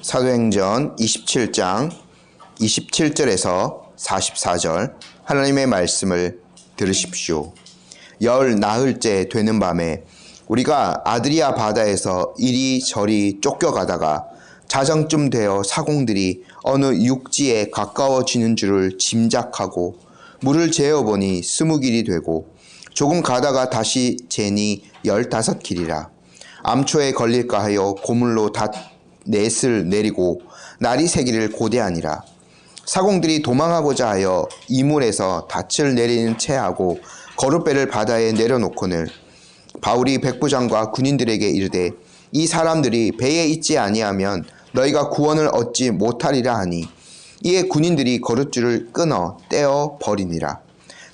사도행전 27장 27절에서 44절 하나님의 말씀을 들으십시오. 열 나흘째 되는 밤에 우리가 아드리아 바다에서 이리저리 쫓겨가다가 자정쯤 되어 사공들이 어느 육지에 가까워지는 줄을 짐작하고 물을 재어보니 20길이 되고 조금 가다가 다시 재니 15길이라. 암초에 걸릴까 하여 고물로 넷을 내리고 날이 새기를 고대하니라. 사공들이 도망하고자 하여 이물에서 닻을 내리는 채하고 거룻배를 바다에 내려놓거늘 바울이 백부장과 군인들에게 이르되 이 사람들이 배에 있지 아니하면 너희가 구원을 얻지 못하리라 하니 이에 군인들이 거룻줄을 끊어 떼어 버리니라.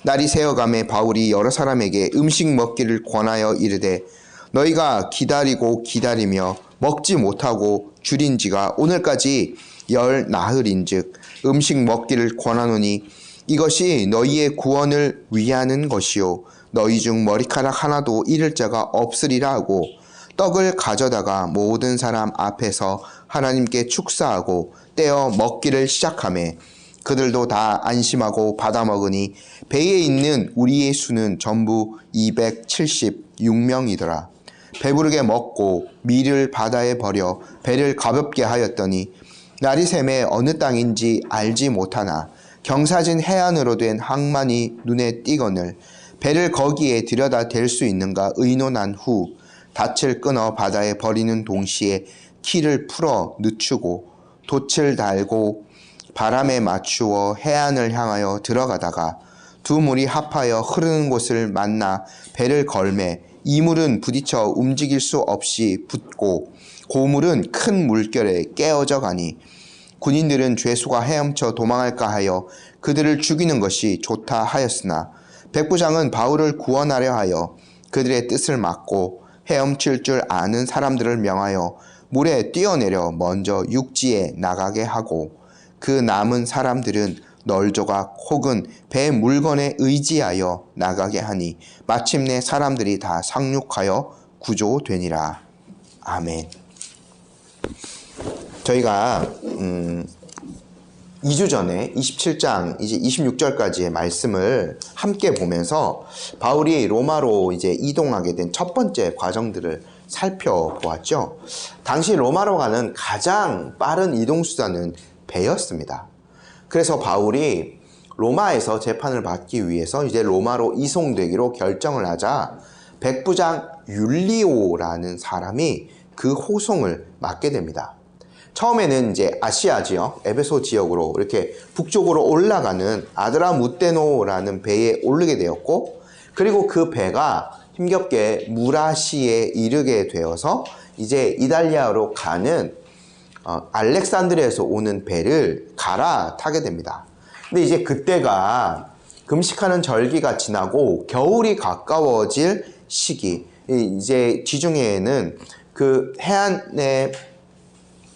날이 새어가매 바울이 여러 사람에게 음식 먹기를 권하여 이르되 너희가 기다리고 기다리며 먹지 못하고 줄인 지가 오늘까지 열 나흘인즉 음식 먹기를 권하노니 이것이 너희의 구원을 위하는 것이요 너희 중 머리카락 하나도 잃을 자가 없으리라 하고 떡을 가져다가 모든 사람 앞에서 하나님께 축사하고 떼어 먹기를 시작하매 그들도 다 안심하고 받아 먹으니 배에 있는 우리의 수는 전부 276명이더라. 배부르게 먹고 밀을 바다에 버려 배를 가볍게 하였더니 날이 새매 어느 땅인지 알지 못하나 경사진 해안으로 된 항만이 눈에 띄거늘 배를 거기에 들여다 댈 수 있는가 의논한 후 닻을 끊어 바다에 버리는 동시에 키를 풀어 늦추고 돛을 달고 바람에 맞추어 해안을 향하여 들어가다가 두 물이 합하여 흐르는 곳을 만나 배를 걸매 이물은 부딪혀 움직일 수 없이 붙고 고물은 큰 물결에 깨어져 가니 군인들은 죄수가 헤엄쳐 도망할까 하여 그들을 죽이는 것이 좋다 하였으나 백부장은 바울을 구원하려 하여 그들의 뜻을 막고 헤엄칠 줄 아는 사람들을 명하여 물에 뛰어내려 먼저 육지에 나가게 하고 그 남은 사람들은 널조각 혹은 배 물건에 의지하여 나가게 하니 마침내 사람들이 다 상륙하여 구조되니라. 아멘. 저희가 2주 전에 27장 이제 26절까지의 말씀을 함께 보면서 바울이 로마로 이제 이동하게 된 첫 번째 과정들을 살펴보았죠. 당시 로마로 가는 가장 빠른 이동 수단은 배였습니다. 그래서 바울이 로마에서 재판을 받기 위해서 이제 로마로 이송되기로 결정을 하자 백부장 율리오라는 사람이 그 호송을 맡게 됩니다. 처음에는 이제 아시아 지역, 에베소 지역으로 이렇게 북쪽으로 올라가는 아드라무테노라는 배에 오르게 되었고, 그리고 그 배가 힘겹게 무라시에 이르게 되어서 이제 이탈리아로 가는 알렉산드리아에서 오는 배를 갈아타게 됩니다. 근데 이제 그때가 금식하는 절기가 지나고 겨울이 가까워질 시기, 이제 지중해에는 그 해안에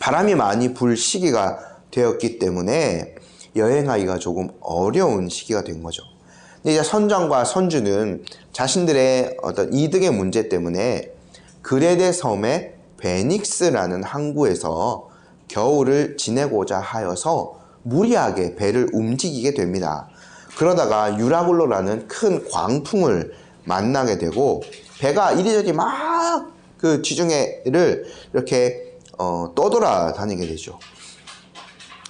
바람이 많이 불 시기가 되었기 때문에 여행하기가 조금 어려운 시기가 된 거죠. 근데 이제 선장과 선주는 자신들의 어떤 이득의 문제 때문에 그레데 섬의 베닉스라는 항구에서 겨울을 지내고자 하여서 무리하게 배를 움직이게 됩니다. 그러다가 유라굴로라는 큰 광풍을 만나게 되고 배가 이리저리 막 그 지중해를 이렇게 떠돌아다니게 되죠.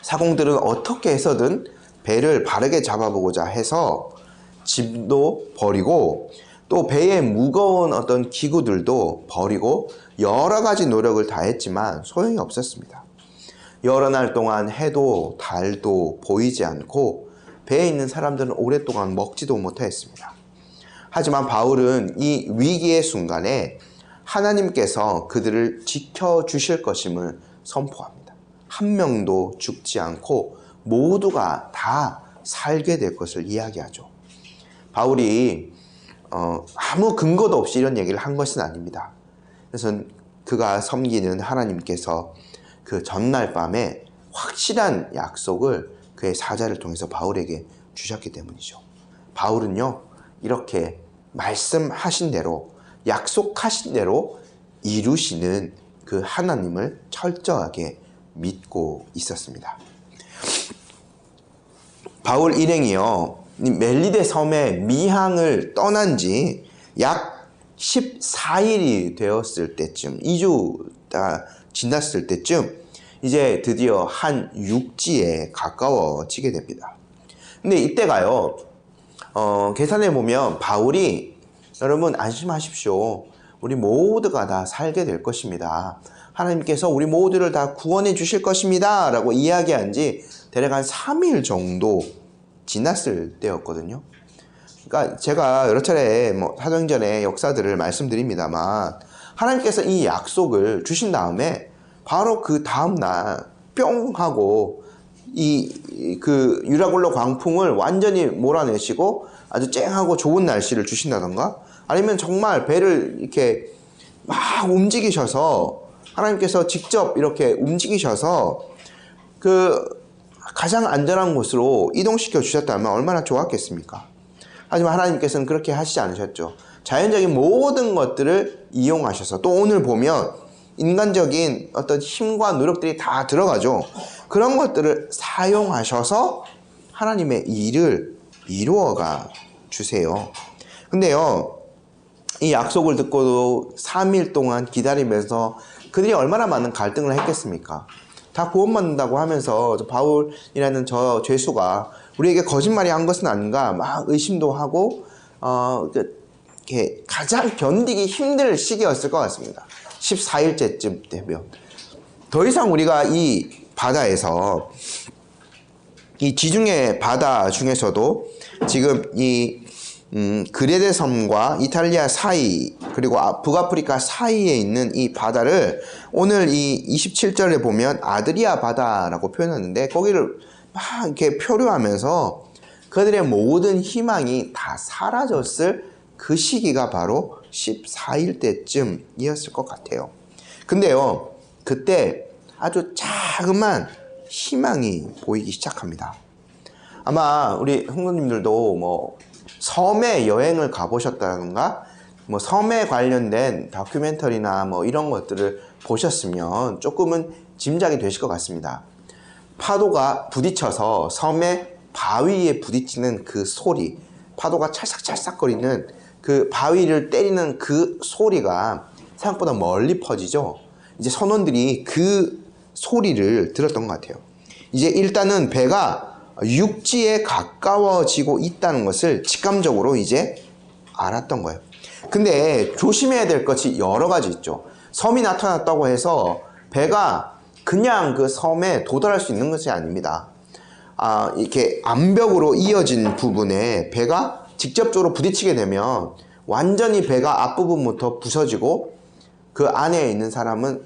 사공들은 어떻게 해서든 배를 바르게 잡아보고자 해서 짐도 버리고 또 배에 무거운 어떤 기구들도 버리고 여러 가지 노력을 다했지만 소용이 없었습니다. 여러 날 동안 해도 달도 보이지 않고 배에 있는 사람들은 오랫동안 먹지도 못하였습니다. 하지만 바울은 이 위기의 순간에 하나님께서 그들을 지켜주실 것임을 선포합니다. 한 명도 죽지 않고 모두가 다 살게 될 것을 이야기하죠. 바울이 아무 근거도 없이 이런 얘기를 한 것은 아닙니다. 그래서 그가 섬기는 하나님께서 그 전날 밤에 확실한 약속을 그의 사자를 통해서 바울에게 주셨기 때문이죠. 바울은요, 이렇게 말씀하신 대로 약속하신 대로 이루시는 그 하나님을 철저하게 믿고 있었습니다. 바울 일행이요, 멜리데 섬의 미항을 떠난 지 약 14일이 되었을 때쯤, 2주 다 지났을 때쯤 이제 드디어 한 육지에 가까워지게 됩니다. 근데 이때가요, 계산해 보면 바울이, 여러분 안심하십시오, 우리 모두가 다 살게 될 것입니다, 하나님께서 우리 모두를 다 구원해 주실 것입니다 라고 이야기한 지 대략 한 3일 정도 지났을 때였거든요. 그러니까 제가 여러 차례 사도행전의 역사들을 말씀드립니다만, 하나님께서 이 약속을 주신 다음에 바로 그 다음날 뿅 하고 그 유라굴로 광풍을 완전히 몰아내시고 아주 쨍하고 좋은 날씨를 주신다던가, 아니면 정말 배를 이렇게 막 움직이셔서, 하나님께서 직접 이렇게 움직이셔서 그 가장 안전한 곳으로 이동시켜 주셨다면 얼마나 좋았겠습니까? 하지만 하나님께서는 그렇게 하시지 않으셨죠. 자연적인 모든 것들을 이용하셔서, 또 오늘 보면 인간적인 어떤 힘과 노력들이 다 들어가죠. 그런 것들을 사용하셔서 하나님의 일을 이루어가 주세요. 근데요, 이 약속을 듣고도 3일 동안 기다리면서 그들이 얼마나 많은 갈등을 했겠습니까? 다 구원받는다고 하면서 바울이라는 저 죄수가 우리에게 거짓말이 한 것은 아닌가 막 의심도 하고, 이렇게 가장 견디기 힘들 시기였을 것 같습니다. 14일째쯤 되면 더 이상 우리가 이 바다에서, 이 지중해 바다 중에서도 지금 이 그레데 섬과 이탈리아 사이, 그리고 북아프리카 사이에 있는 이 바다를 오늘 이 27절에 보면 아드리아 바다라고 표현하는데, 거기를 막 이렇게 표류하면서 그들의 모든 희망이 다 사라졌을 그 시기가 바로 14일 때쯤이었을 것 같아요. 근데요, 그때 아주 자그만 희망이 보이기 시작합니다. 아마 우리 흥부님들도 섬에 여행을 가보셨다던가, 섬에 관련된 다큐멘터리나 이런 것들을 보셨으면 조금은 짐작이 되실 것 같습니다. 파도가 부딪혀서 섬의 바위에 부딪히는 그 소리, 파도가 찰싹찰싹거리는 그 바위를 때리는 그 소리가 생각보다 멀리 퍼지죠. 이제 선원들이 그 소리를 들었던 것 같아요. 이제 일단은 배가 육지에 가까워지고 있다는 것을 직감적으로 이제 알았던 거예요. 근데 조심해야 될 것이 여러 가지 있죠. 섬이 나타났다고 해서 배가 그냥 그 섬에 도달할 수 있는 것이 아닙니다. 이렇게 암벽으로 이어진 부분에 배가 직접적으로 부딪히게 되면 완전히 배가 앞부분부터 부서지고 그 안에 있는 사람은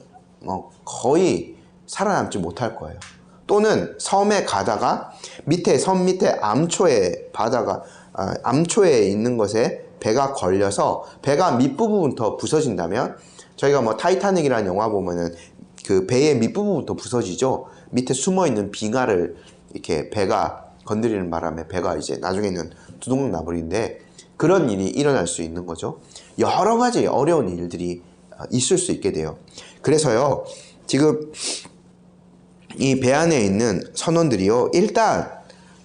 거의 살아남지 못할 거예요. 또는 섬에 가다가 섬 밑에 암초에 암초에 있는 것에 배가 걸려서 배가 밑부분부터 부서진다면, 저희가 타이타닉이라는 영화 보면은 그 배의 밑부분부터 부서지죠. 밑에 숨어있는 빙하를 이렇게 배가 건드리는 바람에 배가 이제 나중에는 두둥 나버리는데, 그런 일이 일어날 수 있는 거죠. 여러 가지 어려운 일들이 있을 수 있게 돼요. 그래서요, 지금 이 배 안에 있는 선원들이요, 일단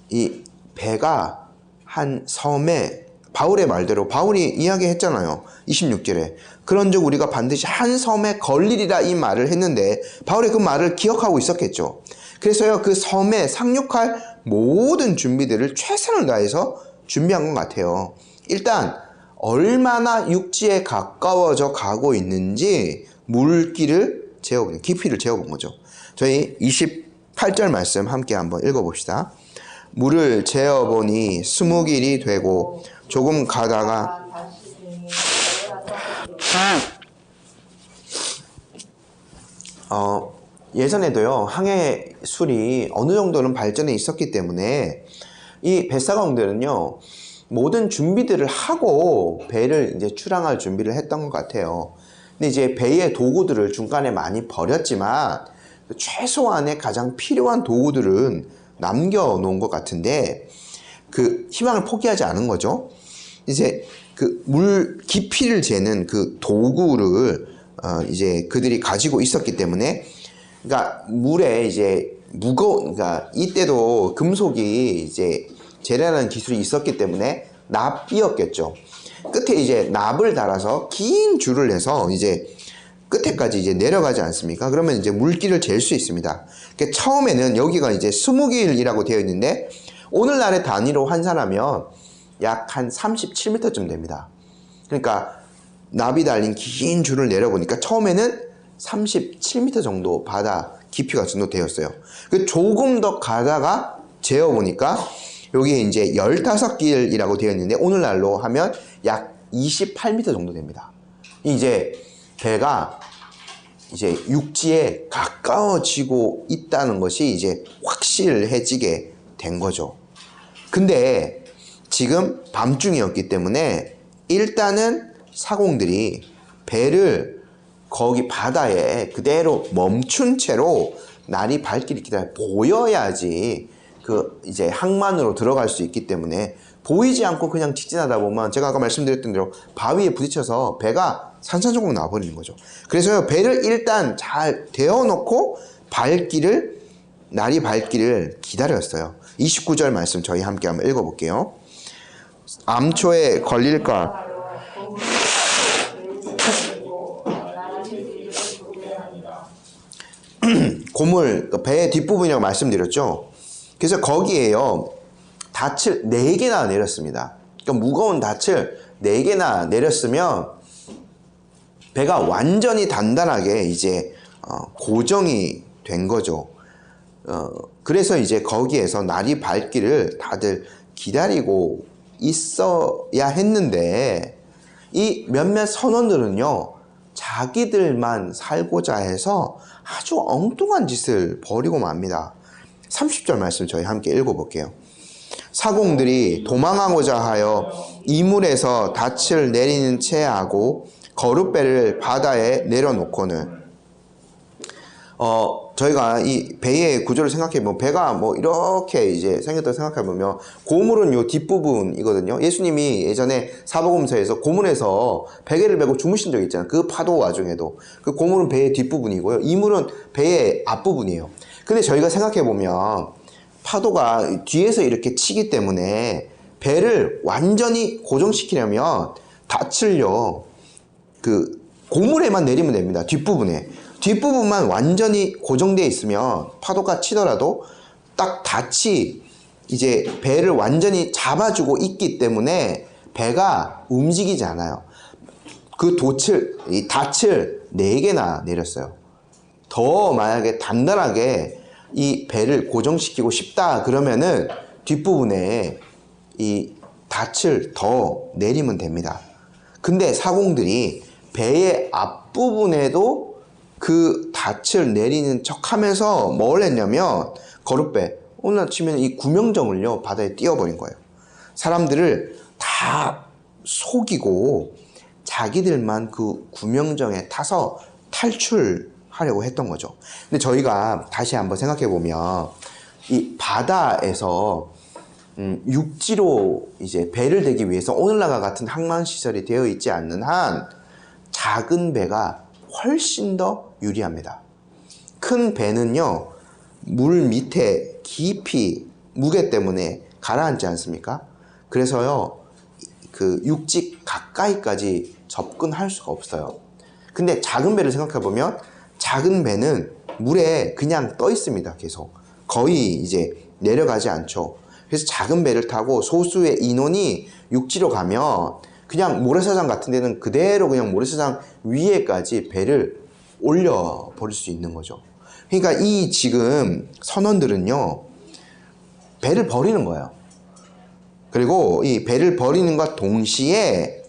이 배가 한 섬에, 바울의 말대로 바울이 이야기했잖아요. 26절에 그런즉 우리가 반드시 한 섬에 걸리리라 이 말을 했는데, 바울이 그 말을 기억하고 있었겠죠. 그래서요, 그 섬에 상륙할 모든 준비들을 최선을 다해서 준비한 것 같아요. 일단 얼마나 육지에 가까워져 가고 있는지 물길을 재어본, 깊이를 재어본 거죠. 저희 28절 말씀 함께 한번 읽어봅시다. 물을 재어보니 20길이 되고 조금 가다가 예전에도요, 항해술이 어느 정도는 발전해 있었기 때문에 이 뱃사공들은요, 모든 준비들을 하고 배를 이제 출항할 준비를 했던 것 같아요. 근데 이제 배의 도구들을 중간에 많이 버렸지만 최소한의 가장 필요한 도구들은 남겨놓은 것 같은데, 그 희망을 포기하지 않은 거죠. 이제 그 물 깊이를 재는 그 도구를 이제 그들이 가지고 있었기 때문에 그러니까 물에 이제 그러니까 이때도 금속이 이제 재래라는 기술이 있었기 때문에 납이었겠죠. 끝에 이제 납을 달아서 긴 줄을 내서 이제 끝에까지 이제 내려가지 않습니까? 그러면 이제 물길을 잴 수 있습니다. 그러니까 처음에는 여기가 이제 20길이라고 되어 있는데 오늘날의 단위로 환산하면 약 한 37m쯤 됩니다. 그러니까 납이 달린 긴 줄을 내려보니까 처음에는 37m 정도 바다 깊이가 정도되었어요. 조금 더 가다가 재어보니까 여기에 이제 15길이라고 되어 있는데 오늘날로 하면 약 28m 정도 됩니다. 이제 배가 이제 육지에 가까워지고 있다는 것이 이제 확실해지게 된 거죠. 근데 지금 밤중이었기 때문에 일단은 사공들이 배를 거기 바다에 그대로 멈춘 채로 날이 밝기를 기다려 보여야지 그 이제 항만으로 들어갈 수 있기 때문에 보이지 않고 그냥 직진하다 보면 제가 아까 말씀드렸던 대로 바위에 부딪혀서 배가 산산조각 나버리는 거죠. 그래서 배를 일단 잘 데워놓고 날이 밝기를 기다렸어요. 29절 말씀 저희 함께 한번 읽어볼게요. 암초에 걸릴까 고물, 배의 뒷부분이라고 말씀드렸죠. 그래서 거기에요 닻을 4개나 내렸습니다. 그러니까 무거운 닻을 4개나 내렸으면 배가 완전히 단단하게 이제 고정이 된 거죠. 그래서 이제 거기에서 날이 밝기를 다들 기다리고 있어야 했는데 이 몇몇 선원들은요 자기들만 살고자 해서 아주 엉뚱한 짓을 벌이고 맙니다. 30절 말씀 저희 함께 읽어볼게요. 사공들이 도망하고자 하여 이물에서 닻을 내리는 채 하고 거룻배를 바다에 내려놓고는 저희가 이 배의 구조를 생각해보면 배가 뭐 이렇게 이제 생겼다고 생각해보면 고물은 요 뒷부분이거든요. 예수님이 예전에 사복음서에서 고물에서 베개를 메고 주무신 적이 있잖아요. 그 파도 와중에도 그 고물은 배의 뒷부분이고요. 이물은 배의 앞부분이에요. 근데 저희가 생각해보면 파도가 뒤에서 이렇게 치기 때문에 배를 완전히 고정시키려면 닻을요 그 고물에만 내리면 됩니다. 뒷부분만 완전히 고정되어 있으면 파도가 치더라도 딱 닻이 이제 배를 완전히 잡아주고 있기 때문에 배가 움직이지 않아요. 그 닻을 4개나 내렸어요. 더 만약에 단단하게 이 배를 고정시키고 싶다 그러면은 뒷부분에 이 닻을 더 내리면 됩니다. 근데 사공들이 배의 앞부분에도 그 닻을 내리는 척 하면서 뭘 했냐면 거룻배 오늘 치면 이 구명정을요 바다에 띄워버린 거예요. 사람들을 다 속이고 자기들만 그 구명정에 타서 탈출하려고 했던 거죠. 근데 저희가 다시 한번 생각해 보면 이 바다에서 육지로 이제 배를 대기 위해서 오늘날과 같은 항만시설이 되어 있지 않는 한 작은 배가 훨씬 더 유리합니다. 큰 배는요 물 밑에 깊이 무게 때문에 가라앉지 않습니까? 그래서요 그 육지 가까이까지 접근할 수가 없어요. 근데 작은 배를 생각해 보면 작은 배는 물에 그냥 떠 있습니다. 계속 거의 이제 내려가지 않죠. 그래서 작은 배를 타고 소수의 인원이 육지로 가면 그냥 모래사장 같은 데는 그대로 그냥 모래사장 위에까지 배를 올려 버릴 수 있는 거죠. 그러니까 이 지금 선원들은요 배를 버리는 거예요. 그리고 이 배를 버리는 것과 동시에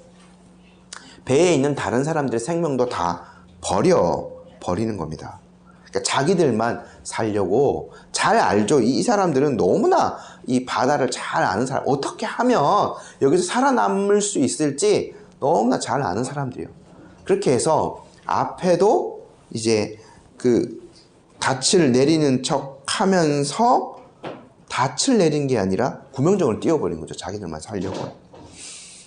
배에 있는 다른 사람들의 생명도 다 버리는 겁니다. 그러니까 자기들만 살려고 잘 알죠. 이 사람들은 너무나 이 바다를 잘 아는 사람, 어떻게 하면 여기서 살아남을 수 있을지 너무나 잘 아는 사람들이에요. 그렇게 해서 앞에도 이제 그 닻을 내리는 척 하면서 닻을 내린 게 아니라 구명정을 띄워버린 거죠. 자기들만 살려고.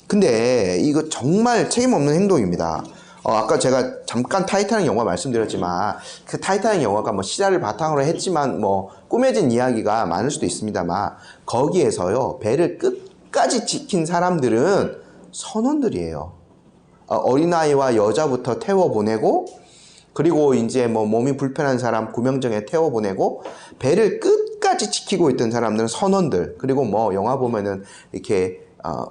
근데 이거 정말 책임 없는 행동입니다. 아까 제가 잠깐 타이타닉 영화 말씀드렸지만 그 타이타닉 영화가 뭐 실화를 바탕으로 했지만 뭐 꾸며진 이야기가 많을 수도 있습니다만 거기에서요 배를 끝까지 지킨 사람들은 선원들이에요. 어린아이와 여자부터 태워보내고 그리고 이제 뭐 몸이 불편한 사람 구명정에 태워보내고 배를 끝까지 지키고 있던 사람들은 선원들 그리고 뭐 영화 보면은 이렇게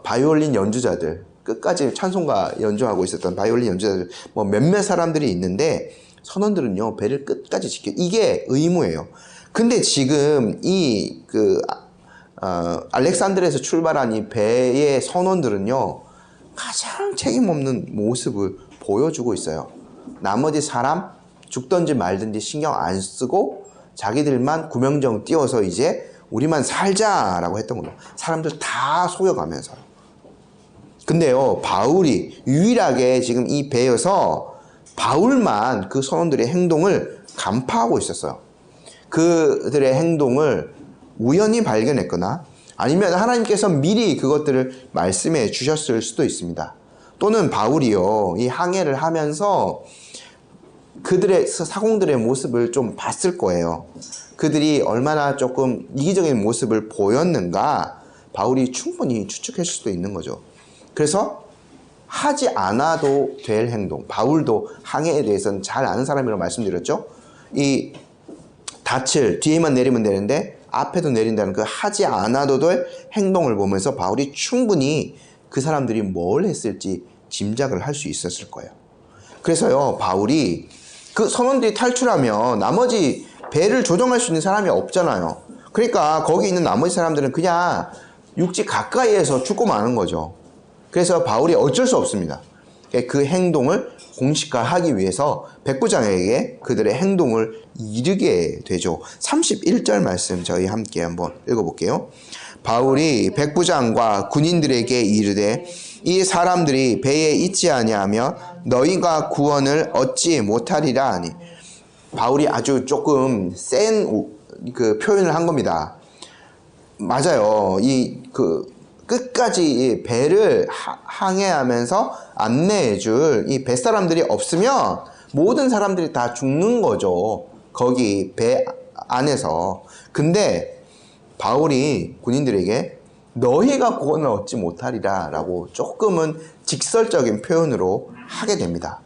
바이올린 연주자들 끝까지 찬송가 연주하고 있었던 바이올린 연주자들 뭐 몇몇 사람들이 있는데 선원들은요 배를 끝까지 지켜 이게 의무예요. 근데 지금 이 알렉산드리아에서 출발한 이 배의 선원들은요 가장 책임 없는 모습을 보여주고 있어요. 나머지 사람 죽든지 말든지 신경 안 쓰고 자기들만 구명정 띄워서 이제 우리만 살자라고 했던 거예요. 사람들 다 속여가면서. 근데요 바울이 유일하게 지금 이 배여서 바울만 그 선원들의 행동을 간파하고 있었어요. 그들의 행동을 우연히 발견했거나 아니면 하나님께서 미리 그것들을 말씀해 주셨을 수도 있습니다. 또는 바울이요 이 항해를 하면서 그들의 사공들의 모습을 좀 봤을 거예요. 그들이 얼마나 조금 이기적인 모습을 보였는가 바울이 충분히 추측했을 수도 있는 거죠. 그래서 하지 않아도 될 행동, 바울도 항해에 대해서는 잘 아는 사람이라고 말씀드렸죠. 이 닻을 뒤에만 내리면 되는데 앞에도 내린다는 그 하지 않아도 될 행동을 보면서 바울이 충분히 그 사람들이 뭘 했을지 짐작을 할 수 있었을 거예요. 그래서요 바울이 그 선원들이 탈출하면 나머지 배를 조종할 수 있는 사람이 없잖아요. 그러니까 거기 있는 나머지 사람들은 그냥 육지 가까이에서 죽고 마는 거죠. 그래서 바울이 어쩔 수 없습니다. 그 행동을 공식화하기 위해서 백부장에게 그들의 행동을 이르게 되죠. 31절 말씀 저희 함께 한번 읽어볼게요. 바울이 백부장과 군인들에게 이르되 이 사람들이 배에 있지 아니하며 너희가 구원을 얻지 못하리라 하니. 바울이 아주 조금 센 그 표현을 한 겁니다. 맞아요. 끝까지 배를 항해하면서 안내해줄 이 뱃사람들이 없으면 모든 사람들이 다 죽는 거죠. 거기 배 안에서. 근데 바울이 군인들에게 너희가 구원을 얻지 못하리라 라고 조금은 직설적인 표현으로 하게 됩니다.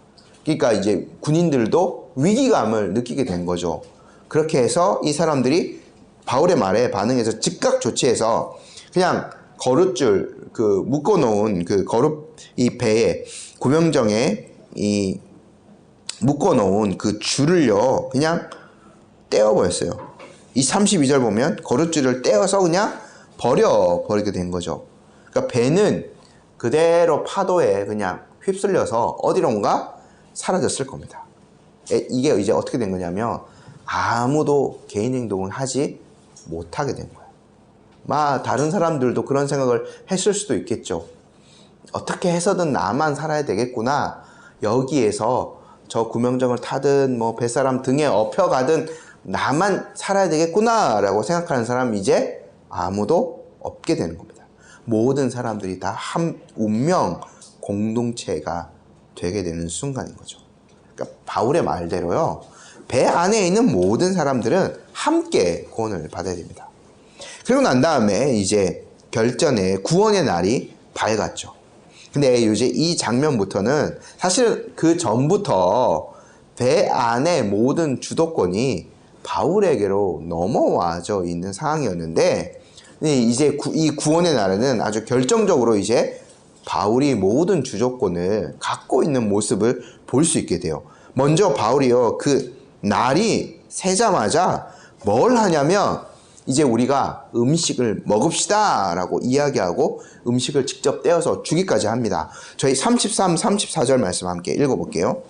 그러니까 이제 군인들도 위기감을 느끼게 된 거죠. 그렇게 해서 이 사람들이 바울의 말에 반응해서 즉각 조치해서 그냥 거룻줄 묶어놓은 이 배에 구명정에 이 묶어놓은 그 줄을요 그냥 떼어버렸어요. 이 32절 보면 거룻줄을 떼어서 그냥 버리게 된 거죠. 그러니까 배는 그대로 파도에 그냥 휩쓸려서 어디론가 사라졌을 겁니다. 이게 이제 어떻게 된 거냐면 아무도 개인 행동을 하지 못하게 된 거예요. 다른 사람들도 그런 생각을 했을 수도 있겠죠. 어떻게 해서든 나만 살아야 되겠구나. 여기에서 저 구명정을 타든 뭐 뱃사람 등에 업혀가든 나만 살아야 되겠구나 라고 생각하는 사람이 이제 아무도 없게 되는 겁니다. 모든 사람들이 다 한 운명 공동체가 되게 되는 순간인 거죠. 그러니까 바울의 말대로요. 배 안에 있는 모든 사람들은 함께 구원을 받아야 됩니다. 그리고 난 다음에 이제 결전의 구원의 날이 밝았죠. 근데 이제 이 장면부터는 사실 그 전부터 배 안의 모든 주도권이 바울에게로 넘어와져 있는 상황이었는데 이제 이 구원의 날에는 아주 결정적으로 이제 바울이 모든 주도권을 갖고 있는 모습을 볼 수 있게 돼요. 먼저 바울이요 그 날이 새자마자 뭘 하냐면 이제 우리가 음식을 먹읍시다 라고 이야기하고 음식을 직접 떼어서 주기까지 합니다. 저희 33, 34절 말씀 함께 읽어볼게요.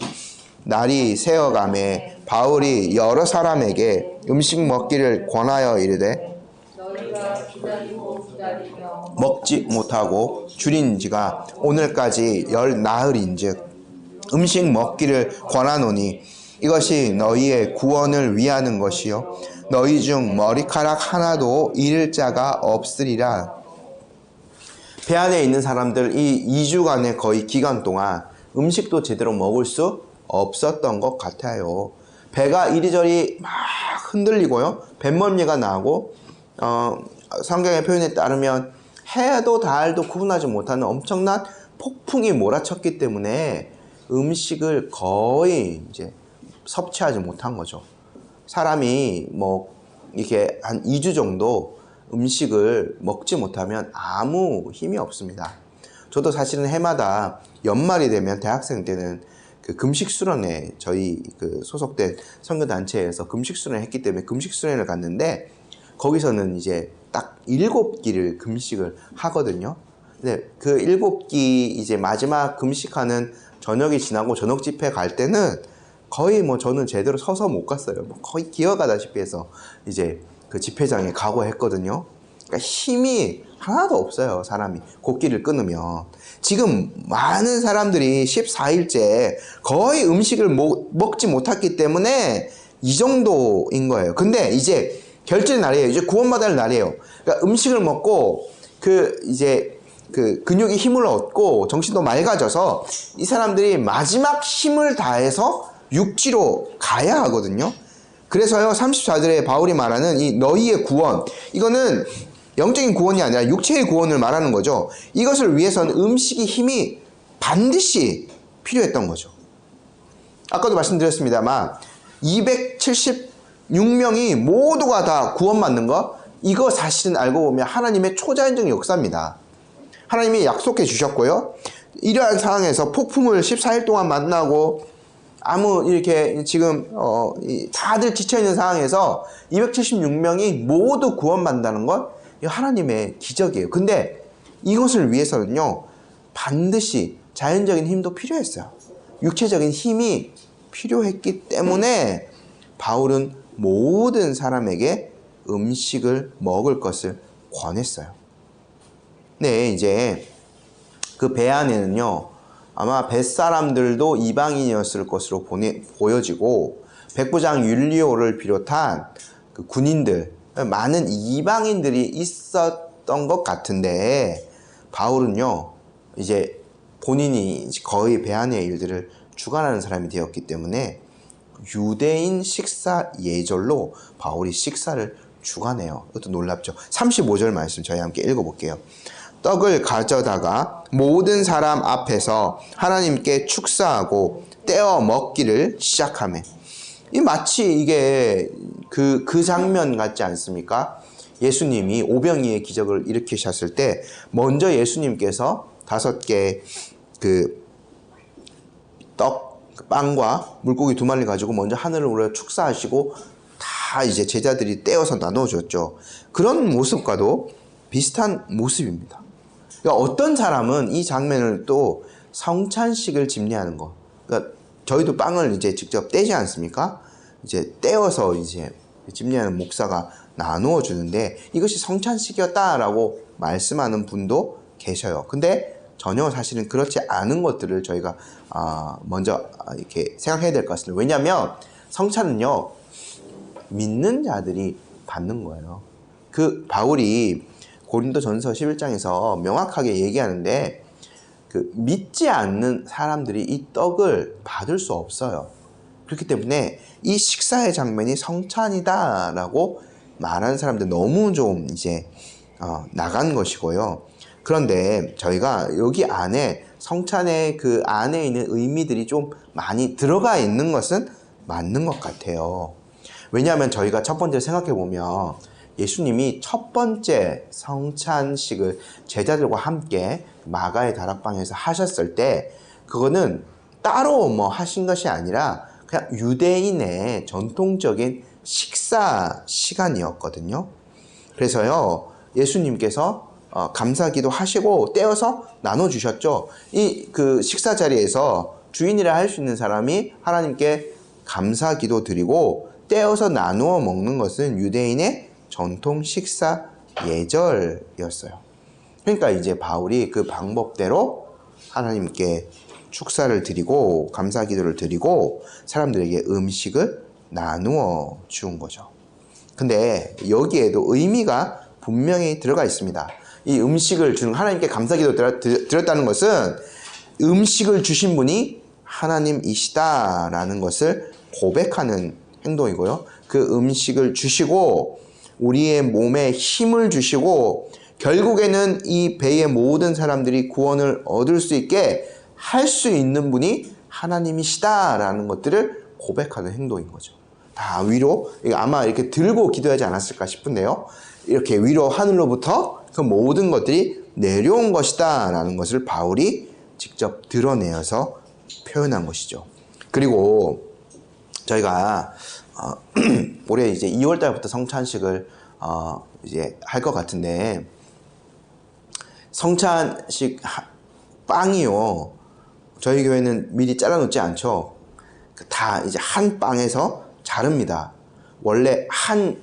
날이 새어가매 바울이 여러 사람에게 음식 먹기를 권하여 이르되 먹지 못하고 줄인 지가 오늘까지 10나흘인즉 음식 먹기를 권하노니 이것이 너희의 구원을 위하는 것이요 너희 중 머리카락 하나도 잃을 자가 없으리라. 배 안에 있는 사람들 이 2주간의 거의 기간 동안 음식도 제대로 먹을 수 없었던 것 같아요. 배가 이리저리 막 흔들리고요. 뱃멀미가 나고 성경의 표현에 따르면 해도 달도 구분하지 못하는 엄청난 폭풍이 몰아쳤기 때문에 음식을 거의 이제 섭취하지 못한 거죠. 사람이 뭐 이렇게 한 2주 정도 음식을 먹지 못하면 아무 힘이 없습니다. 저도 사실은 해마다 연말이 되면 대학생 때는 그 금식수련회, 저희 그 소속된 선교단체에서 금식수련을 했기 때문에 금식수련을 갔는데, 거기서는 이제 딱 7끼를 금식을 하거든요. 근데 그 7끼 이제 마지막 금식하는 저녁이 지나고 저녁 집회 갈 때는 거의 뭐 저는 제대로 서서 못 갔어요. 뭐 거의 기어가다시피 해서 이제 그 집회장에 가고 했거든요. 그러니까 힘이 하나도 없어요, 사람이. 곡기를 끊으면. 지금 많은 사람들이 14일째 거의 음식을 먹지 못했기 때문에 이 정도인 거예요. 근데 이제 결제 날이에요. 이제 구원받을 날이에요. 그러니까 음식을 먹고 이제 그 근육이 힘을 얻고 정신도 맑아져서 이 사람들이 마지막 힘을 다해서 육지로 가야 하거든요. 그래서요, 34절에 바울이 말하는 이 너희의 구원, 이거는 영적인 구원이 아니라 육체의 구원을 말하는 거죠. 이것을 위해서는 음식이 힘이 반드시 필요했던 거죠. 아까도 말씀드렸습니다만 276명이 모두가 다 구원받는 것, 이거 사실은 알고 보면 하나님의 초자연적인 역사입니다. 하나님이 약속해 주셨고요. 이러한 상황에서 폭풍을 14일 동안 만나고 아무 이렇게 지금 다들 지쳐있는 상황에서 276명이 모두 구원받는다는 것, 이 하나님의 기적이에요. 근데 이것을 위해서는요, 반드시 자연적인 힘도 필요했어요. 육체적인 힘이 필요했기 때문에 바울은 모든 사람에게 음식을 먹을 것을 권했어요. 네, 이제 그 배 안에는요, 아마 뱃사람들도 이방인이었을 것으로 보여지고, 백부장 율리오를 비롯한 그 군인들, 많은 이방인들이 있었던 것 같은데, 바울은요, 이제 본인이 거의 배 안의 일들을 주관하는 사람이 되었기 때문에 유대인 식사 예절로 바울이 식사를 주관해요. 이것도 놀랍죠. 35절 말씀 저희 함께 읽어볼게요. 떡을 가져다가 모든 사람 앞에서 하나님께 축사하고 떼어 먹기를 시작하며, 이 마치 이게 그 장면 같지 않습니까? 예수님이 오병이의 기적을 일으키셨을 때 먼저 예수님께서 5개 그 떡, 빵과 물고기 2마리 가지고 먼저 하늘을 우러 축사하시고 다 이제 제자들이 떼어서 나눠줬죠. 그런 모습과도 비슷한 모습입니다. 그러니까 어떤 사람은 이 장면을 또 성찬식을 집례하는 거. 그러니까 저희도 빵을 이제 직접 떼지 않습니까? 이제 떼어서 이제 집례하는 목사가 나누어 주는데 이것이 성찬식이었다라고 말씀하는 분도 계셔요. 근데 전혀 사실은 그렇지 않은 것들을 저희가 먼저 이렇게 생각해야 될 것 같습니다. 왜냐하면 성찬은요, 믿는 자들이 받는 거예요. 그 바울이 고린도전서 11장에서 명확하게 얘기하는데, 그 믿지 않는 사람들이 이 떡을 받을 수 없어요. 그렇기 때문에 이 식사의 장면이 성찬이다라고 말하는 사람들 너무 좀 이제 나간 것이고요. 그런데 저희가 여기 안에 성찬의 그 안에 있는 의미들이 좀 많이 들어가 있는 것은 맞는 것 같아요. 왜냐하면 저희가 첫 번째 생각해 보면 예수님이 첫 번째 성찬식을 제자들과 함께 마가의 다락방에서 하셨을 때 그거는 따로 뭐 하신 것이 아니라 그냥 유대인의 전통적인 식사 시간이었거든요. 그래서요, 예수님께서 감사기도 하시고 떼어서 나눠주셨죠. 이 그 식사 자리에서 주인이라 할 수 있는 사람이 하나님께 감사기도 드리고 떼어서 나누어 먹는 것은 유대인의 전통 식사 예절이었어요. 그러니까 이제 바울이 그 방법대로 하나님께 축사를 드리고 감사기도를 드리고 사람들에게 음식을 나누어 준 거죠. 근데 여기에도 의미가 분명히 들어가 있습니다. 이 음식을 주는, 하나님께 감사기도 드렸다는 것은 음식을 주신 분이 하나님이시다라는 것을 고백하는 행동이고요. 그 음식을 주시고 우리의 몸에 힘을 주시고 결국에는 이 배의 모든 사람들이 구원을 얻을 수 있게 할 수 있는 분이 하나님이시다라는 것들을 고백하는 행동인 거죠. 다 위로, 아마 이렇게 들고 기도하지 않았을까 싶은데요. 이렇게 위로 하늘로부터 그 모든 것들이 내려온 것이다 라는 것을 바울이 직접 드러내어서 표현한 것이죠. 그리고 저희가 올해 이제 2월 달부터 성찬식을 이제 할 것 같은데, 성찬식 빵이요, 저희 교회는 미리 잘라놓지 않죠. 다 이제 한 빵에서 자릅니다. 원래 한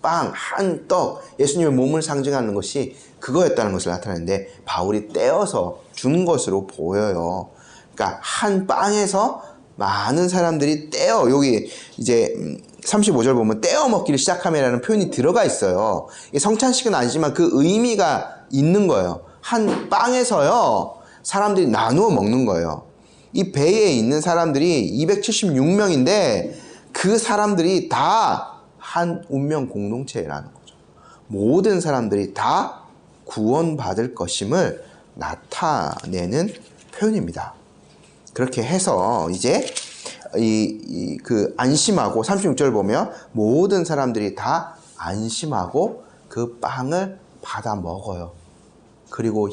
빵, 한 떡, 예수님의 몸을 상징하는 것이 그거였다는 것을 나타내는데 바울이 떼어서 준 것으로 보여요. 그러니까 한 빵에서 많은 사람들이 떼어, 여기 이제 35절 보면 떼어 먹기를 시작하며라는 표현이 들어가 있어요. 성찬식은 아니지만 그 의미가 있는 거예요. 한 빵에서요, 사람들이 나누어 먹는 거예요. 이 배에 있는 사람들이 276명인데 그 사람들이 다 한 운명 공동체라는 거죠. 모든 사람들이 다 구원받을 것임을 나타내는 표현입니다. 그렇게 해서 이제 그 안심하고 36절 보면 모든 사람들이 다 안심하고 그 빵을 받아 먹어요. 그리고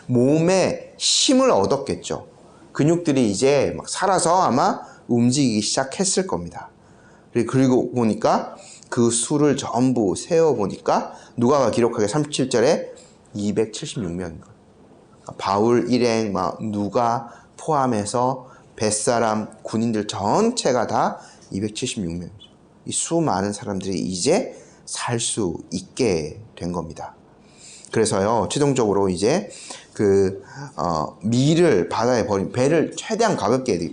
몸에 힘을 얻었겠죠. 근육들이 이제 막 살아서 아마 움직이기 시작했을 겁니다. 그리고 보니까 그 수를 전부 세어보니까 누가가 기록하게 37절에 276명인 거예요. 바울 일행, 누가 포함해서 뱃사람, 군인들 전체가 다 276명이죠. 이 수많은 사람들이 이제 살 수 있게 된 겁니다. 그래서요, 최종적으로 이제 밀을 바다에 버린 배를 최대한 가볍게 해야 돼요.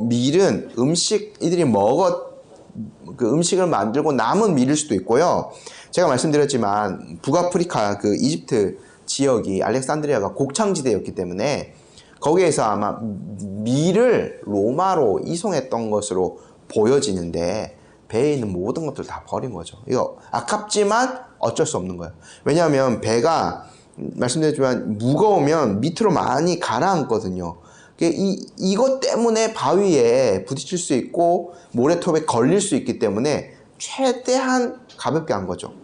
밀은 이들이 그 음식을 만들고 남은 밀일 수도 있고요. 제가 말씀드렸지만 북아프리카 그 이집트 지역이 알렉산드리아가 곡창지대였기 때문에 거기에서 아마 밀을 로마로 이송했던 것으로 보여지는데 배에 있는 모든 것들 다 버린 거죠. 이거 아깝지만 어쩔 수 없는 거예요. 왜냐하면 배가 말씀드렸지만 무거우면 밑으로 많이 가라앉거든요. 이것 때문에 바위에 부딪힐 수 있고 모래톱에 걸릴 수 있기 때문에 최대한 가볍게 한 거죠.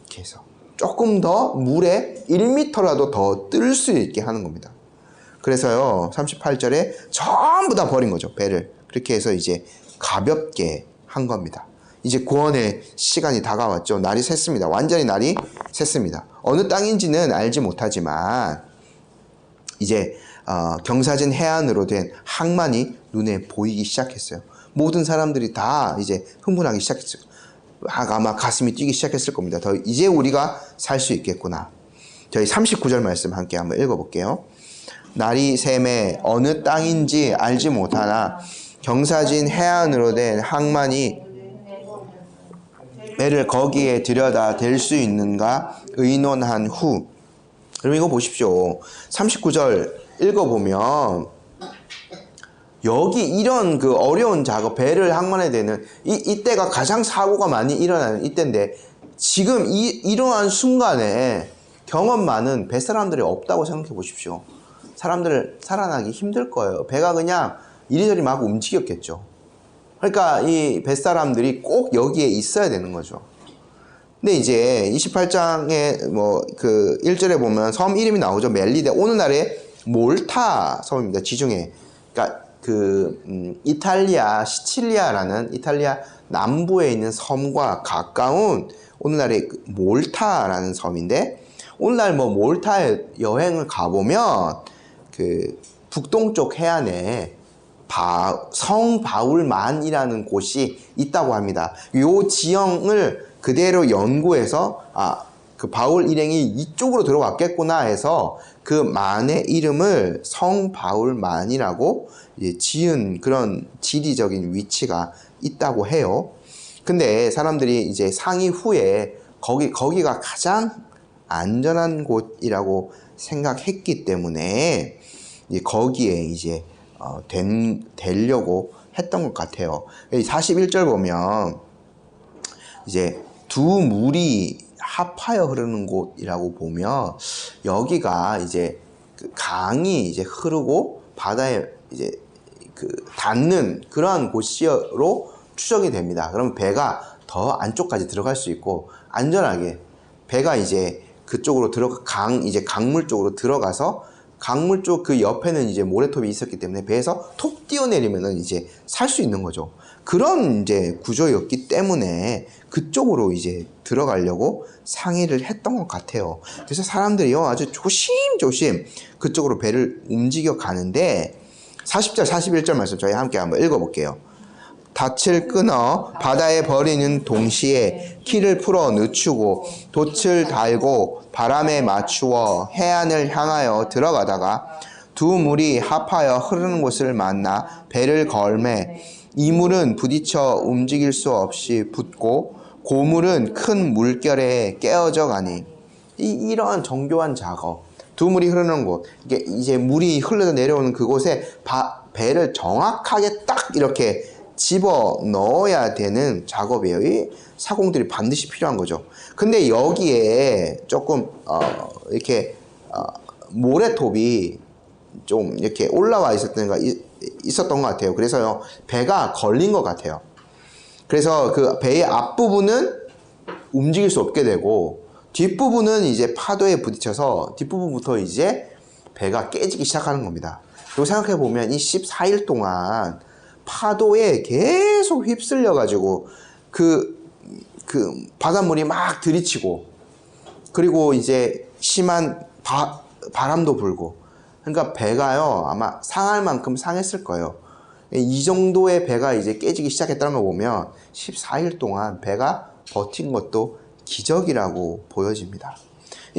이렇게 해서 조금 더 물에 1m라도 더 뜰 수 있게 하는 겁니다. 그래서요, 38절에 전부 다 버린 거죠, 배를. 그렇게 해서 이제 가볍게 한 겁니다. 이제 구원의 시간이 다가왔죠. 날이 샜습니다. 완전히 날이 샜습니다. 어느 땅인지는 알지 못하지만 이제 경사진 해안으로 된 항만이 눈에 보이기 시작했어요. 모든 사람들이 다 이제 흥분하기 시작했어요. 아마 가슴이 뛰기 시작했을 겁니다. 이제 우리가 살 수 있겠구나. 저희 39절 말씀 함께 한번 읽어볼게요. 날이 샘에 어느 땅인지 알지 못하나 경사진 해안으로 된 항만이 배를 거기에 들여다 댈 수 있는가 의논한 후. 그럼 이거 보십시오. 39절 읽어보면 여기 이런 그 어려운 작업, 배를 항만에 대는 이때가 가장 사고가 많이 일어나는 이때인데 지금 이러한 순간에 경험 많은 뱃사람들이 없다고 생각해 보십시오. 사람들 살아나기 힘들 거예요. 배가 그냥 이리저리 막 움직였겠죠. 그러니까 이 뱃사람들이 꼭 여기에 있어야 되는 거죠. 근데 이제 28장에 그 1절에 보면 섬 이름이 나오죠. 멜리데. 오늘날의 몰타 섬입니다. 지중해. 그러니까 이탈리아 시칠리아라는 이탈리아 남부에 있는 섬과 가까운 오늘날의 몰타라는 섬인데, 오늘날 몰타에 여행을 가보면 그 북동쪽 해안에 성 바울만이라는 곳이 있다고 합니다. 이 지형을 그대로 연구해서 그 바울 일행이 이쪽으로 들어왔겠구나 해서 그 만의 이름을 성 바울만이라고 지은 그런 지리적인 위치가 있다고 해요. 근데 사람들이 이제 상의 후에 거기가 가장 안전한 곳이라고 생각했기 때문에 이제 거기에 이제 되려고 했던 것 같아요. 41절 보면 이제 두 물이 합하여 흐르는 곳이라고 보면 여기가 이제 그 강이 이제 흐르고 바다에 이제 그 닿는 그러한 곳으로 추정이 됩니다. 그럼 배가 더 안쪽까지 들어갈 수 있고 안전하게 배가 이제 그쪽으로 이제 강물 쪽으로 들어가서 강물 쪽 그 옆에는 이제 모래톱이 있었기 때문에 배에서 톡 뛰어내리면은 이제 살 수 있는 거죠. 그런 이제 구조였기 때문에 그쪽으로 이제 들어가려고 상의를 했던 것 같아요. 그래서 사람들이요 아주 조심조심 그쪽으로 배를 움직여 가는데 40절 41절 말씀 저희 함께 한번 읽어볼게요. 닻을 끊어 바다에 버리는 동시에 키를 풀어 늦추고 돛을 달고 바람에 맞추어 해안을 향하여 들어가다가 두 물이 합하여 흐르는 곳을 만나 배를 걸매 이 물은 부딪혀 움직일 수 없이 붙고 고물은 큰 물결에 깨어져 가니 이러한 정교한 작업 두 물이 흐르는 곳 이게 이제 물이 흘러 내려오는 그곳에 배를 정확하게 딱 이렇게 집어 넣어야 되는 작업이에요. 이 사공들이 반드시 필요한 거죠. 근데 여기에 조금 이렇게 모래톱이 좀 이렇게 올라와 있었던 것 같아요. 그래서요 배가 걸린 것 같아요. 그래서 그 배의 앞부분은 움직일 수 없게 되고 뒷부분은 이제 파도에 부딪혀서 뒷부분부터 이제 배가 깨지기 시작하는 겁니다. 그리고 생각해 보면 이 14일 동안 파도에 계속 휩쓸려 가지고 그 바닷물이 막 들이치고 그리고 이제 심한 바람도 불고 그러니까 배가요 아마 상할 만큼 상했을 거예요. 이 정도의 배가 이제 깨지기 시작했다는 거 보면 14일 동안 배가 버틴 것도 기적이라고 보여집니다.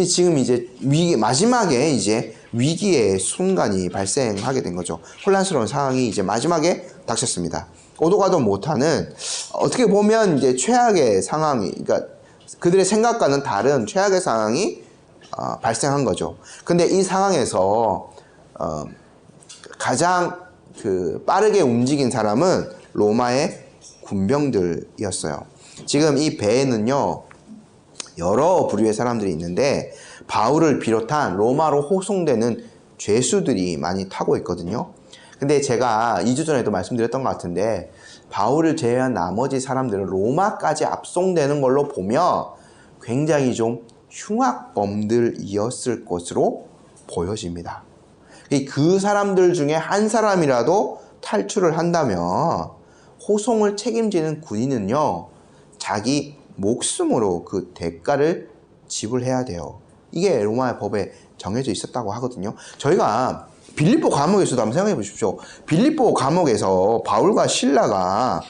지금 이제 마지막에 이제 위기의 순간이 발생하게 된 거죠. 혼란스러운 상황이 이제 마지막에 닥쳤습니다. 오도 가도 못하는 어떻게 보면 이제 최악의 상황이 그러니까 그들의 생각과는 다른 최악의 상황이 발생한 거죠. 근데 이 상황에서 가장 빠르게 움직인 사람은 로마의 군병들이었어요. 지금 이 배에는요 여러 부류의 사람들이 있는데 바울을 비롯한 로마로 호송되는 죄수들이 많이 타고 있거든요. 근데 제가 2주 전에도 말씀드렸던 것 같은데 바울을 제외한 나머지 사람들은 로마까지 압송되는 걸로 보면 굉장히 좀 흉악범들이었을 것으로 보여집니다. 그 사람들 중에 한 사람이라도 탈출을 한다면 호송을 책임지는 군인은요 자기 목숨으로 그 대가를 지불해야 돼요. 이게 로마의 법에 정해져 있었다고 하거든요. 저희가 빌립보 감옥에서도 한번 생각해 보십시오. 빌립보 감옥에서 바울과 실라가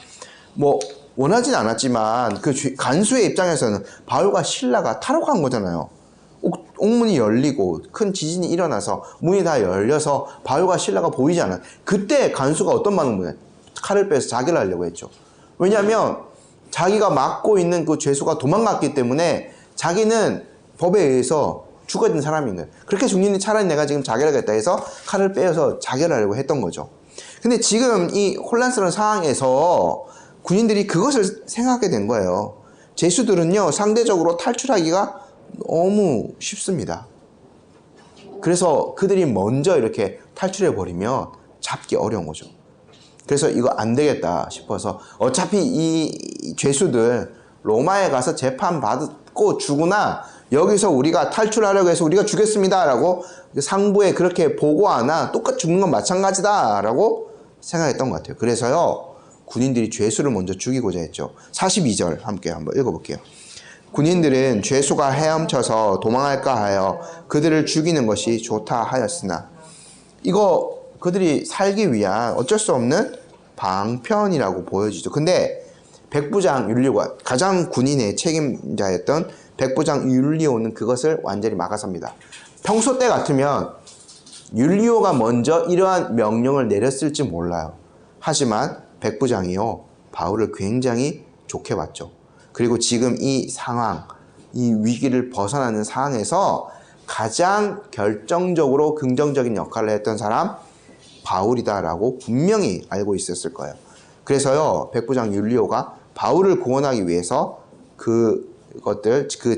뭐 원하진 않았지만 그 간수의 입장에서는 바울과 실라가 탈옥한 거잖아요. 옥문이 열리고 큰 지진이 일어나서 문이 다 열려서 바울과 실라가 보이지 않아요. 그때 간수가 어떤 반응을 칼을 빼서 자결을 하려고 했죠. 왜냐하면 자기가 맡고 있는 그 죄수가 도망갔기 때문에 자기는 법에 의해서 죽어야 되는 사람인 거예요. 그렇게 죽는 차라리 내가 지금 자결하겠다 해서 칼을 빼서 자결하려고 했던 거죠. 근데 지금 이 혼란스러운 상황에서 군인들이 그것을 생각하게 된 거예요. 죄수들은요 상대적으로 탈출하기가 너무 쉽습니다. 그래서 그들이 먼저 이렇게 탈출해 버리면 잡기 어려운 거죠. 그래서 이거 안 되겠다 싶어서 어차피 이 죄수들 로마에 가서 재판 받고 죽으나 여기서 우리가 탈출하려고 해서 우리가 죽였습니다 라고 상부에 그렇게 보고하나 똑같이 죽는 건 마찬가지다 라고 생각했던 것 같아요. 그래서요 군인들이 죄수를 먼저 죽이고자 했죠. 42절 함께 한번 읽어볼게요. 군인들은 죄수가 헤엄쳐서 도망할까 하여 그들을 죽이는 것이 좋다 하였으나 이거 그들이 살기 위한 어쩔 수 없는 방편이라고 보여지죠. 근데 백부장 율리오가 가장 군인의 책임자였던 백부장 율리오는 그것을 완전히 막아섭니다. 평소 때 같으면 율리오가 먼저 이러한 명령을 내렸을지 몰라요. 하지만 백부장이요 바울을 굉장히 좋게 봤죠. 그리고 지금 이 상황, 이 위기를 벗어나는 상황에서 가장 결정적으로 긍정적인 역할을 했던 사람 바울이다라고 분명히 알고 있었을 거예요. 그래서요, 백부장 율리오가 바울을 구원하기 위해서 그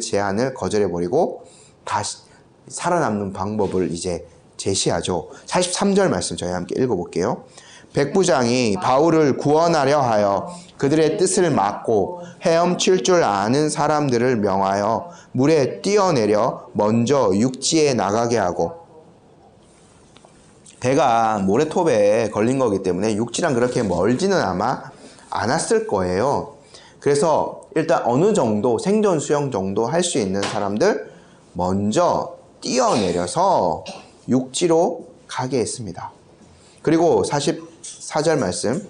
제안을 거절해버리고 다시 살아남는 방법을 이제 제시하죠. 43절 말씀 저희 함께 읽어볼게요. 백부장이 바울을 구원하려 하여 그들의 뜻을 막고 헤엄칠 줄 아는 사람들을 명하여 물에 뛰어내려 먼저 육지에 나가게 하고, 배가 모래톱에 걸린 거기 때문에 육지랑 그렇게 멀지는 아마 않았을 거예요. 그래서 일단 어느 정도 생존 수영 정도 할 수 있는 사람들 먼저 뛰어내려서 육지로 가게 했습니다. 그리고 44절 말씀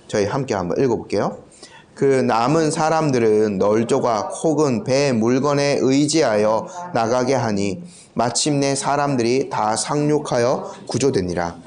저희 함께 한번 읽어볼게요. 그 남은 사람들은 널조각 혹은 배 물건에 의지하여 나가게 하니 마침내 사람들이 다 상륙하여 구조되니라.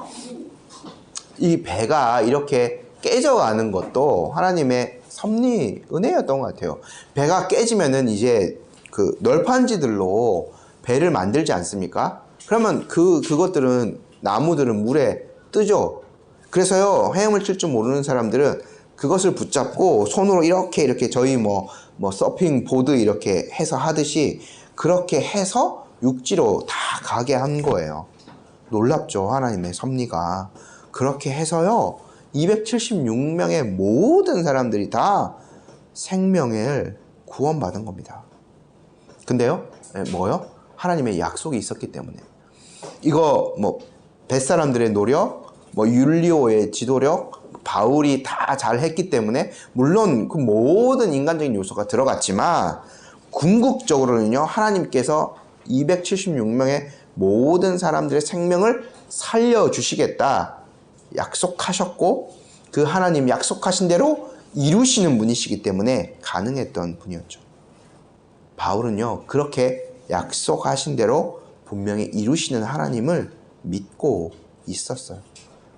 이 배가 이렇게 깨져가는 것도 하나님의 섭리, 은혜였던 것 같아요. 배가 깨지면은 이제 그 널판지들로 배를 만들지 않습니까? 그러면 그것들은, 나무들은 물에 뜨죠. 그래서요, 헤엄을 칠 줄 모르는 사람들은 그것을 붙잡고 손으로 이렇게 저희 뭐 서핑 보드 이렇게 해서 하듯이 그렇게 해서 육지로 다 가게 한 거예요. 놀랍죠, 하나님의 섭리가. 그렇게 해서요, 276명의 모든 사람들이 다 생명을 구원받은 겁니다. 근데요, 뭐요? 하나님의 약속이 있었기 때문에. 이거 뱃사람들의 노력, 율리오의 지도력, 바울이 다 잘했기 때문에 물론 그 모든 인간적인 요소가 들어갔지만 궁극적으로는요, 하나님께서 276명의 모든 사람들의 생명을 살려주시겠다 약속하셨고, 그 하나님 약속하신 대로 이루시는 분이시기 때문에 가능했던 분이었죠. 바울은요, 그렇게 약속하신 대로 분명히 이루시는 하나님을 믿고 있었어요.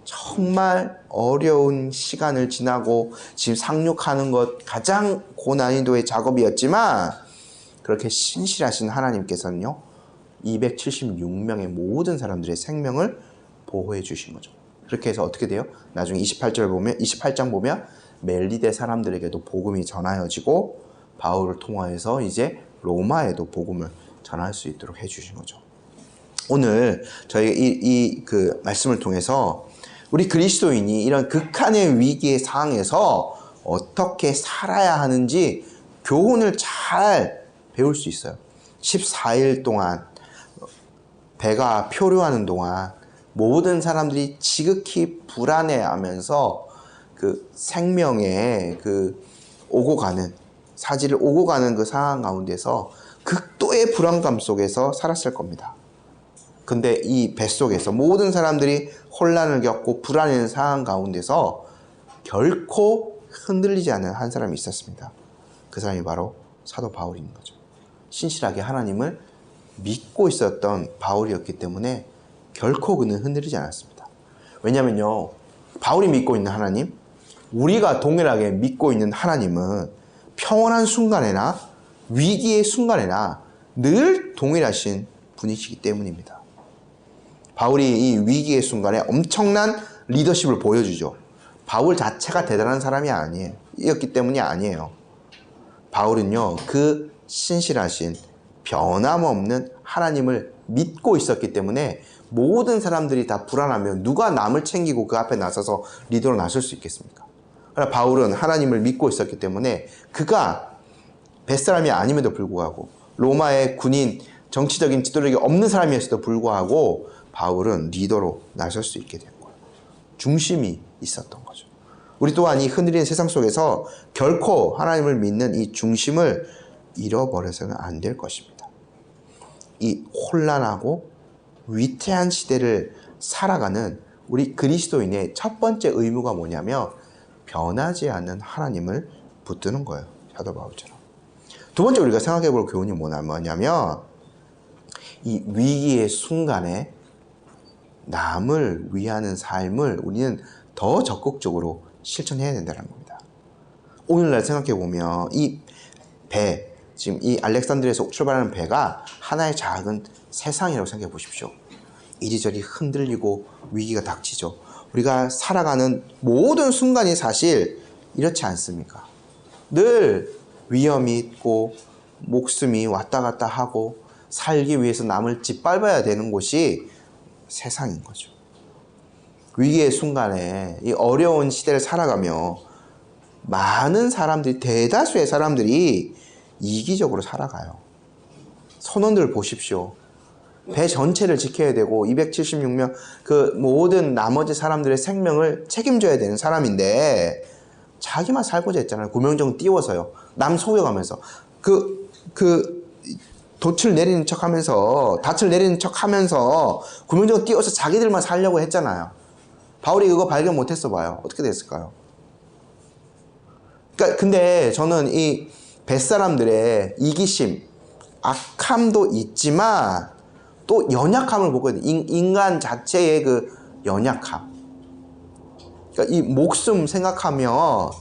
정말 어려운 시간을 지나고 지금 상륙하는 것 가장 고난이도의 작업이었지만 그렇게 신실하신 하나님께서는요, 276명의 모든 사람들의 생명을 보호해 주신 거죠. 그렇게 해서 어떻게 돼요? 나중에 28장 보면 멜리데 사람들에게도 복음이 전하여지고 바울을 통하여서 이제 로마에도 복음을 전할 수 있도록 해 주신 거죠. 오늘 저희 그 말씀을 통해서 우리 그리스도인이 이런 극한의 위기의 상황에서 어떻게 살아야 하는지 교훈을 잘 배울 수 있어요. 14일 동안 배가 표류하는 동안 모든 사람들이 지극히 불안해하면서 그 생명의 오고 가는, 사지를 오고 가는 그 상황 가운데서 극도의 불안감 속에서 살았을 겁니다. 근데 이 뱃속에서 모든 사람들이 혼란을 겪고 불안해하는 상황 가운데서 결코 흔들리지 않는 한 사람이 있었습니다. 그 사람이 바로 사도 바울인 거죠. 신실하게 하나님을 믿고 있었던 바울이었기 때문에 결코 그는 흔들리지 않았습니다. 왜냐면요, 바울이 믿고 있는 하나님, 우리가 동일하게 믿고 있는 하나님은 평온한 순간에나 위기의 순간에나 늘 동일하신 분이시기 때문입니다. 바울이 이 위기의 순간에 엄청난 리더십을 보여주죠. 바울 자체가 대단한 사람이 아니었기 때문이 아니에요. 바울은요, 그 신실하신 변함없는 하나님을 믿고 있었기 때문에 모든 사람들이 다 불안하면 누가 남을 챙기고 그 앞에 나서서 리더로 나설 수 있겠습니까? 그러나 바울은 하나님을 믿고 있었기 때문에 그가 뱃사람이 아님에도 불구하고 로마의 군인, 정치적인 지도력이 없는 사람이었어도 불구하고 바울은 리더로 나설 수 있게 된 거예요. 중심이 있었던 거죠. 우리 또한 이 흔들리는 세상 속에서 결코 하나님을 믿는 이 중심을 잃어버려서는 안 될 것입니다. 이 혼란하고 위태한 시대를 살아가는 우리 그리스도인의 첫 번째 의무가 뭐냐면 변하지 않는 하나님을 붙드는 거예요. 사도 바울처럼. 두 번째 우리가 생각해 볼 교훈이 뭐냐면 이 위기의 순간에 남을 위하는 삶을 우리는 더 적극적으로 실천해야 된다는 겁니다. 오늘날 생각해 보면 이 배, 지금 이 알렉산드리아에서 출발하는 배가 하나의 작은 세상이라고 생각해 보십시오. 이리저리 흔들리고 위기가 닥치죠. 우리가 살아가는 모든 순간이 사실 이렇지 않습니까? 늘 위험이 있고 목숨이 왔다 갔다 하고 살기 위해서 남을 짓밟아야 되는 곳이 세상인 거죠. 위기의 순간에 이 어려운 시대를 살아가며 많은 사람들이, 대다수의 사람들이 이기적으로 살아가요. 선원들 보십시오. 배 전체를 지켜야 되고 276명 그 모든 나머지 사람들의 생명을 책임져야 되는 사람인데 자기만 살고자 했잖아요. 구명정 띄워서요. 남 속여가면서 돛을 내리는 척하면서 닻을 내리는 척하면서 구명정 띄워서 자기들만 살려고 했잖아요. 바울이 그거 발견 못했어 봐요. 어떻게 됐을까요? 그러니까 근데 저는 이 뱃사람들의 이기심, 악함도 있지만 또 연약함을 보거든요. 인간 자체의 그 연약함. 그러니까 이 목숨 생각하면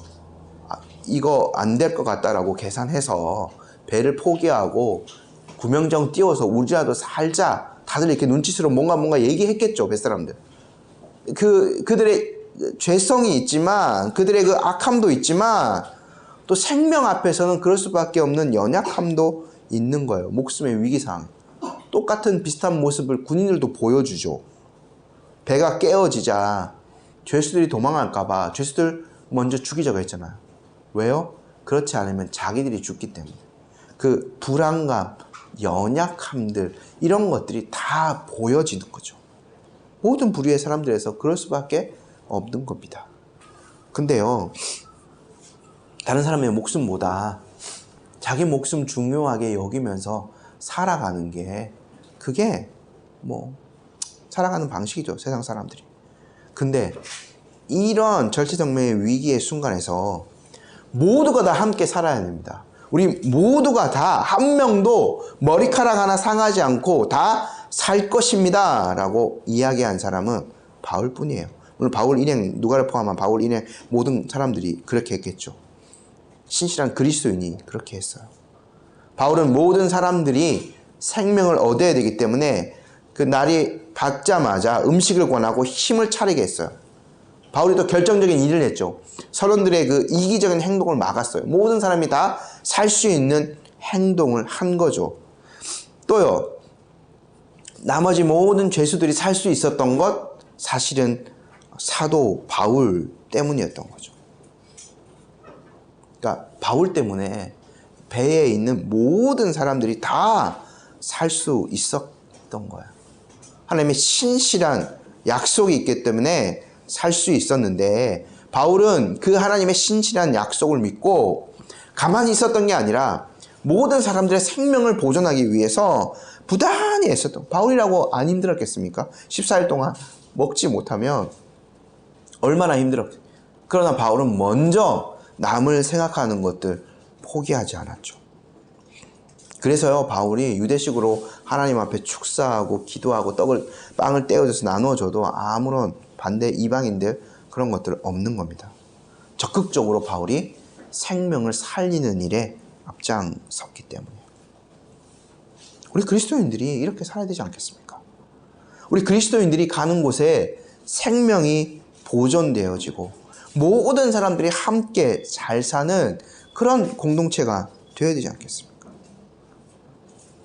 이거 안 될 것 같다라고 계산해서 배를 포기하고 구명정 띄워서 우리라도 살자. 다들 이렇게 눈치스러워 뭔가 얘기했겠죠. 뱃사람들. 그들의 죄성이 있지만 그들의 그 악함도 있지만 또 생명 앞에서는 그럴 수밖에 없는 연약함도 있는 거예요. 목숨의 위기상. 똑같은 비슷한 모습을 군인들도 보여주죠. 배가 깨어지자 죄수들이 도망할까봐 죄수들 먼저 죽이자고 했잖아요. 왜요? 그렇지 않으면 자기들이 죽기 때문에. 그 불안감, 연약함들 이런 것들이 다 보여지는 거죠. 모든 부류의 사람들에서 그럴 수밖에 없는 겁니다. 근데요, 다른 사람의 목숨보다 자기 목숨 중요하게 여기면서 살아가는 게 그게 살아가는 방식이죠. 세상 사람들이. 근데 이런 절체절명의 위기의 순간에서 모두가 다 함께 살아야 됩니다. 우리 모두가 다 한 명도 머리카락 하나 상하지 않고 다 살 것입니다 라고 이야기한 사람은 바울뿐이에요. 오늘 바울 일행, 누가를 포함한 바울 일행 모든 사람들이 그렇게 했겠죠. 신실한 그리스도인이 그렇게 했어요. 바울은 모든 사람들이 생명을 얻어야 되기 때문에 그 날이 받자마자 음식을 권하고 힘을 차리게 했어요. 바울이 또 결정적인 일을 했죠. 서론들의 그 이기적인 행동을 막았어요. 모든 사람이 다 살 수 있는 행동을 한 거죠. 또요, 나머지 모든 죄수들이 살 수 있었던 것 사실은 사도 바울 때문이었던 거죠. 그러니까 바울 때문에 배에 있는 모든 사람들이 다 살 수 있었던 거예요. 하나님의 신실한 약속이 있기 때문에 살 수 있었는데 바울은 그 하나님의 신실한 약속을 믿고 가만히 있었던 게 아니라 모든 사람들의 생명을 보존하기 위해서 부단히 애썼던, 바울이라고 안 힘들었겠습니까? 14일 동안 먹지 못하면 얼마나 힘들었겠어요. 그러나 바울은 먼저 남을 생각하는 것들 포기하지 않았죠. 그래서요, 바울이 유대식으로 하나님 앞에 축사하고 기도하고 빵을 떼어줘서 나누어줘도 아무런 반대 이방인들 그런 것들 없는 겁니다. 적극적으로 바울이 생명을 살리는 일에 앞장섰기 때문에. 우리 그리스도인들이 이렇게 살아야 되지 않겠습니까? 우리 그리스도인들이 가는 곳에 생명이 보존되어지고 모든 사람들이 함께 잘 사는 그런 공동체가 되어야 되지 않겠습니까?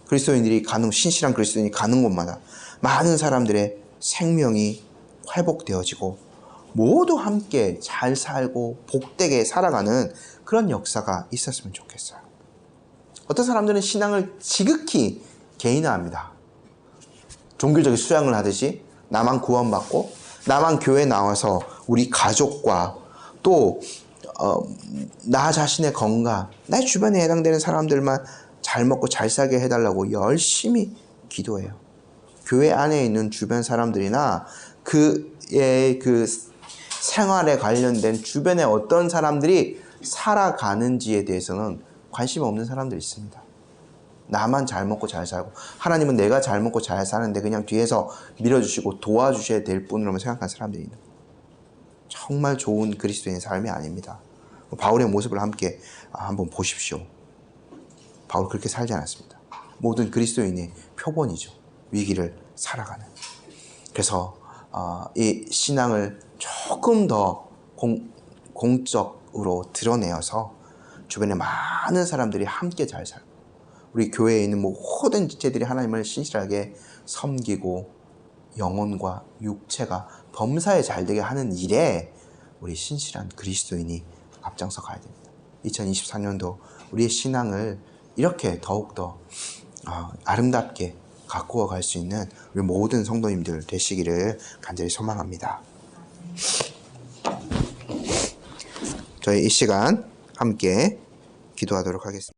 그리스도인들이 신실한 그리스도인이 가는 곳마다 많은 사람들의 생명이 회복되어지고 모두 함께 잘 살고 복되게 살아가는 그런 역사가 있었으면 좋겠어요. 어떤 사람들은 신앙을 지극히 개인화합니다. 종교적인 수양을 하듯이 나만 구원받고 나만 교회 나와서 우리 가족과 또 나 자신의 건강, 내 주변에 해당되는 사람들만 잘 먹고 잘 살게 해달라고 열심히 기도해요. 교회 안에 있는 주변 사람들이나 그의 그 생활에 관련된 주변에 어떤 사람들이 살아가는지에 대해서는 관심 없는 사람들이 있습니다. 나만 잘 먹고 잘 살고 하나님은 내가 잘 먹고 잘 사는데 그냥 뒤에서 밀어주시고 도와주셔야 될 뿐으로만 생각하는 사람들이 있는 거예요. 정말 좋은 그리스도인의 삶이 아닙니다. 바울의 모습을 함께 한번 보십시오. 바울 그렇게 살지 않았습니다. 모든 그리스도인의 표본이죠. 위기를 살아가는. 그래서 이 신앙을 조금 더 공적으로 드러내어서 주변에 많은 사람들이 함께 잘 살고, 우리 교회에 있는 모든 지체들이 하나님을 신실하게 섬기고 영혼과 육체가 범사에 잘되게 하는 일에 우리 신실한 그리스도인이 앞장서 가야 됩니다. 2024년도 우리의 신앙을 이렇게 더욱더 아름답게 가꾸어 갈 수 있는 우리 모든 성도님들 되시기를 간절히 소망합니다. 저희 이 시간 함께 기도하도록 하겠습니다.